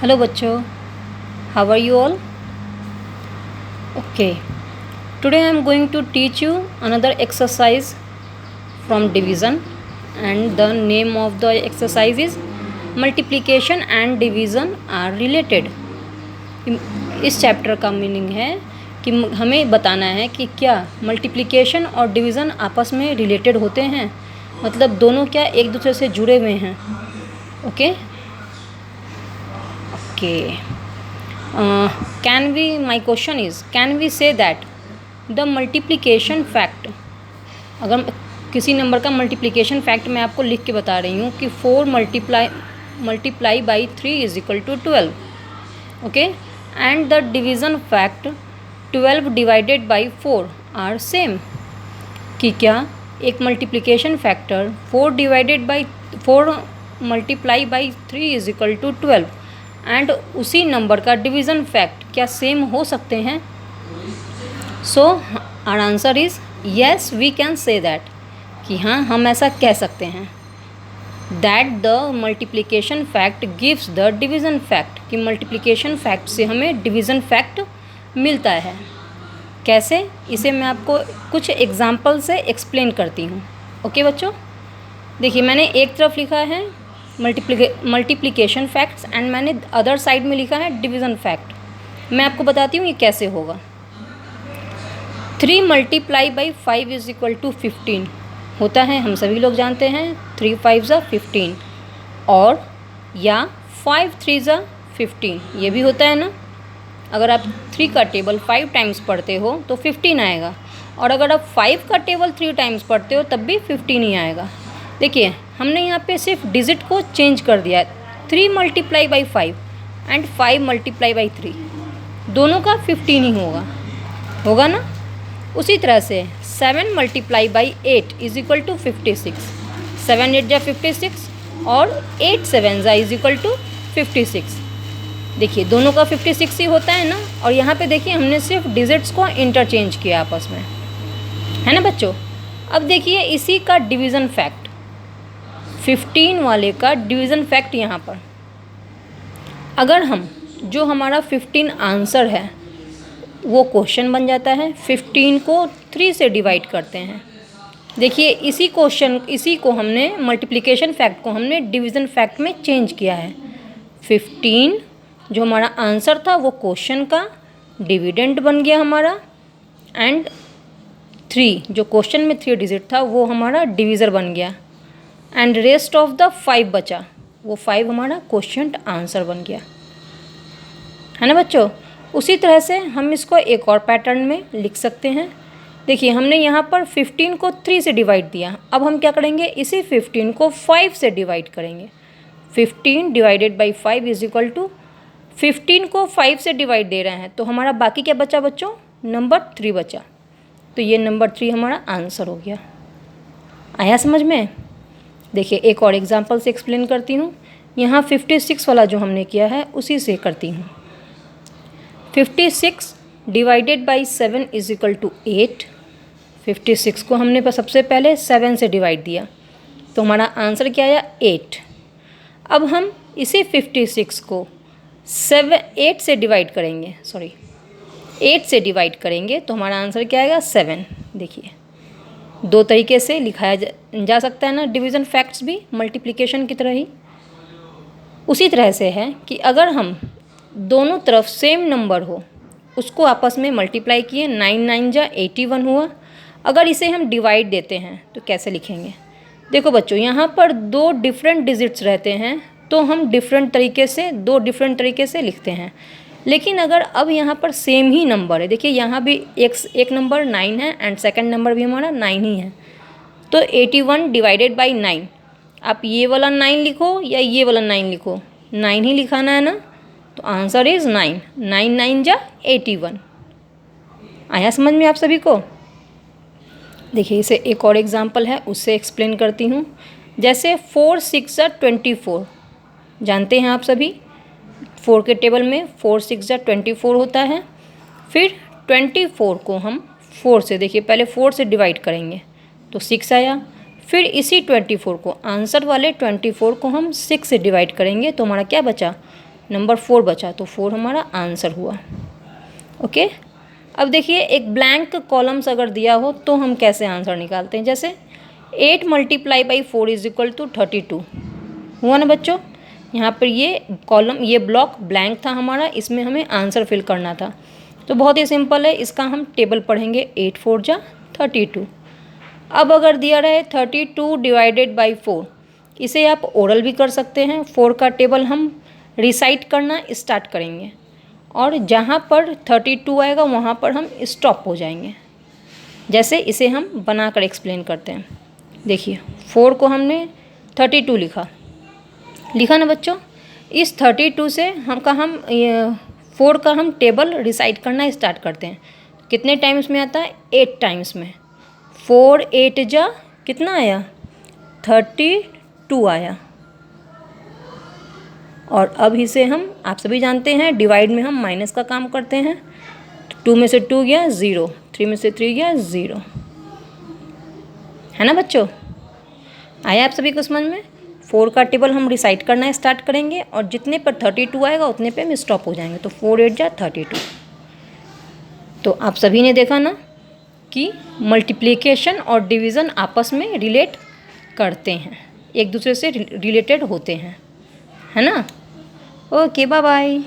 Hello बच्चों, how are you all? Okay, today I am going to teach you another exercise from division and the name of the exercise is multiplication and division are related. इस chapter का meaning है कि हमें बताना है कि क्या मल्टीप्लिकेशन और डिवीज़न आपस में रिलेटेड होते हैं, मतलब दोनों क्या एक दूसरे से जुड़े हुए हैं। Okay my question is, can we say that the multiplication fact, अगर किसी नंबर का मल्टीप्लिकेशन फैक्ट मैं आपको लिख के बता रही हूँ कि 4 multiply by 3 is equal to 12, okay, and the division fact 12 divided by 4 are same, कि क्या एक multiplication factor 4 multiply by 3 is equal to 12 and उसी नंबर का डिवीज़न फैक्ट क्या सेम हो सकते हैं? So our answer is yes, we can say that, कि हाँ हम ऐसा कह सकते हैं। That the multiplication fact gives the division fact, कि मल्टीप्लिकेशन फैक्ट से हमें डिवीज़न फैक्ट मिलता है। कैसे, इसे मैं आपको कुछ एग्जाम्पल से एक्सप्लेन करती हूँ। ओके बच्चों, देखिए मैंने एक तरफ लिखा है मल्टीप्लिकेशन फैक्ट्स एंड मैंने अदर साइड में लिखा है डिवीज़न फैक्ट। मैं आपको बताती हूँ ये कैसे होगा। 3 multiply by 5 is equal to 15 होता है, हम सभी लोग जानते हैं 3 5 ज़ा 15, और या 5 3 ज़ा 15 ये भी होता है ना। अगर आप 3 का टेबल 5 टाइम्स पढ़ते हो तो 15 आएगा, और अगर आप 5 का टेबल 3 टाइम्स पढ़ते हो तब भी 15 ही आएगा। देखिए हमने यहाँ पे सिर्फ डिजिट को चेंज कर दिया है, 3 multiply by 5 and 5 multiply by 3, दोनों का 15 ही होगा ना। उसी तरह से 7 multiply by 8 is equal to 56, 7 8 जा 56 और 8 7 जा इज इक्वल टू 56। देखिए दोनों का 56 ही होता है ना। और यहाँ पे देखिए हमने सिर्फ डिजिट्स को इंटरचेंज किया आपस में, है ना बच्चों। अब देखिए इसी का डिवीज़न फैक्ट, 15 वाले का डिवीज़न फैक्ट यहाँ पर, अगर हम जो हमारा 15 आंसर है वो क्वेश्चन बन जाता है, 15 को 3 से डिवाइड करते हैं। देखिए इसी को हमने मल्टीप्लिकेशन फैक्ट को हमने डिवीज़न फैक्ट में चेंज किया है। 15 जो हमारा आंसर था वो क्वेश्चन का डिविडेंड बन गया हमारा, एंड 3 जो क्वेश्चन में 3 डिजिट था वो हमारा डिवीज़र बन गया, एंड रेस्ट ऑफ द 5 बचा, वो 5 हमारा क्वेश्चन आंसर बन गया, है ना बच्चों। उसी तरह से हम इसको एक और पैटर्न में लिख सकते हैं। देखिए हमने यहाँ पर 15 को 3 से डिवाइड दिया, अब हम क्या करेंगे, इसी 15 को 5 से डिवाइड करेंगे। 15 divided by 5 is equal to, 15 को 5 से डिवाइड दे रहे हैं तो हमारा बाकी क्या बचा बच्चों, नंबर 3 बचा, तो ये नंबर 3 हमारा आंसर हो गया। आया समझ में? देखिए एक और एग्जांपल से एक्सप्लेन करती हूँ। यहाँ 56 वाला जो हमने किया है उसी से करती हूँ। 56 divided by 7 is equal to 8। 56 को हमने सबसे पहले 7 से डिवाइड दिया तो हमारा आंसर क्या आया, 8। अब हम इसी 56 को 8 से डिवाइड करेंगे, 8 से डिवाइड करेंगे तो हमारा आंसर क्या आएगा, 7। देखिए दो तरीके से लिखाया जा सकता है ना डिवीज़न फैक्ट्स भी, मल्टीप्लिकेशन की तरह ही। उसी तरह से है कि अगर हम दोनों तरफ सेम नंबर हो उसको आपस में मल्टीप्लाई किए, 9 9 जा 81 हुआ। अगर इसे हम डिवाइड देते हैं तो कैसे लिखेंगे? देखो बच्चों यहाँ पर 2 डिफरेंट डिजिट्स रहते हैं तो हम डिफरेंट तरीके से लिखते हैं। लेकिन अगर अब यहाँ पर सेम ही नंबर है, देखिए यहाँ भी एक नंबर 9 है एंड सेकंड नंबर भी हमारा 9 ही है, तो 81 डिवाइडेड बाई 9, आप ये वाला 9 लिखो या ये वाला 9 लिखो, 9 ही लिखाना है ना, तो आंसर इज़ 9। 9 9 जा 81। आया समझ में आप सभी को? देखिए इसे एक और एग्जांपल है उससे एक्सप्लेन करती हूँ। जैसे 4 6 जा 24, जानते हैं आप सभी 4 के टेबल में 4 6 जा 24 होता है। फिर 24 को हम 4 से, देखिए पहले 4 से डिवाइड करेंगे तो 6 आया। फिर इसी 24 को, आंसर वाले 24 को हम 6 से डिवाइड करेंगे तो हमारा क्या बचा, नंबर 4 बचा, तो 4 हमारा आंसर हुआ। ओके, अब देखिए एक ब्लैंक कॉलम्स अगर दिया हो तो हम कैसे आंसर निकालते हैं। जैसे 8 multiply by 4 is equal to 32 हुआ ना बच्चों। यहाँ पर ये कॉलम, ये ब्लॉक ब्लैंक था हमारा, इसमें हमें आंसर फिल करना था। तो बहुत ही सिंपल है, इसका हम टेबल पढ़ेंगे। 8 4 जा 32। अब अगर दिया रहे 32 डिवाइडेड बाई 4, इसे आप ओरल भी कर सकते हैं। 4 का टेबल हम रिसाइट करना स्टार्ट करेंगे और जहाँ पर 32 आएगा वहाँ पर हम स्टॉप हो जाएंगे। जैसे इसे हम बनाकर एक्सप्लेन करते हैं। देखिए 4 को हमने 32 लिखा ना बच्चों। इस 32 से हम 4 का हम टेबल रिसाइट करना स्टार्ट करते हैं। कितने टाइम्स में आता है? 8 टाइम्स में। 4 8 जा कितना आया? 32 आया। और अब इसे हम, आप सभी जानते हैं, डिवाइड में हम माइनस का काम करते हैं। 2 में से 2 गया 0, 3 में से 3 गया 0, है ना बच्चों? आया आप सभी को समझ में? 4 का टेबल हम रिसाइट करना स्टार्ट करेंगे और जितने पर 32 आएगा उतने पे हम स्टॉप हो जाएंगे। तो 4 8 जा 32। तो आप सभी ने देखा ना कि मल्टीप्लिकेशन और डिवीज़न आपस में रिलेट करते हैं, एक दूसरे से रिलेटेड होते हैं, है ना। Okay, bye bye.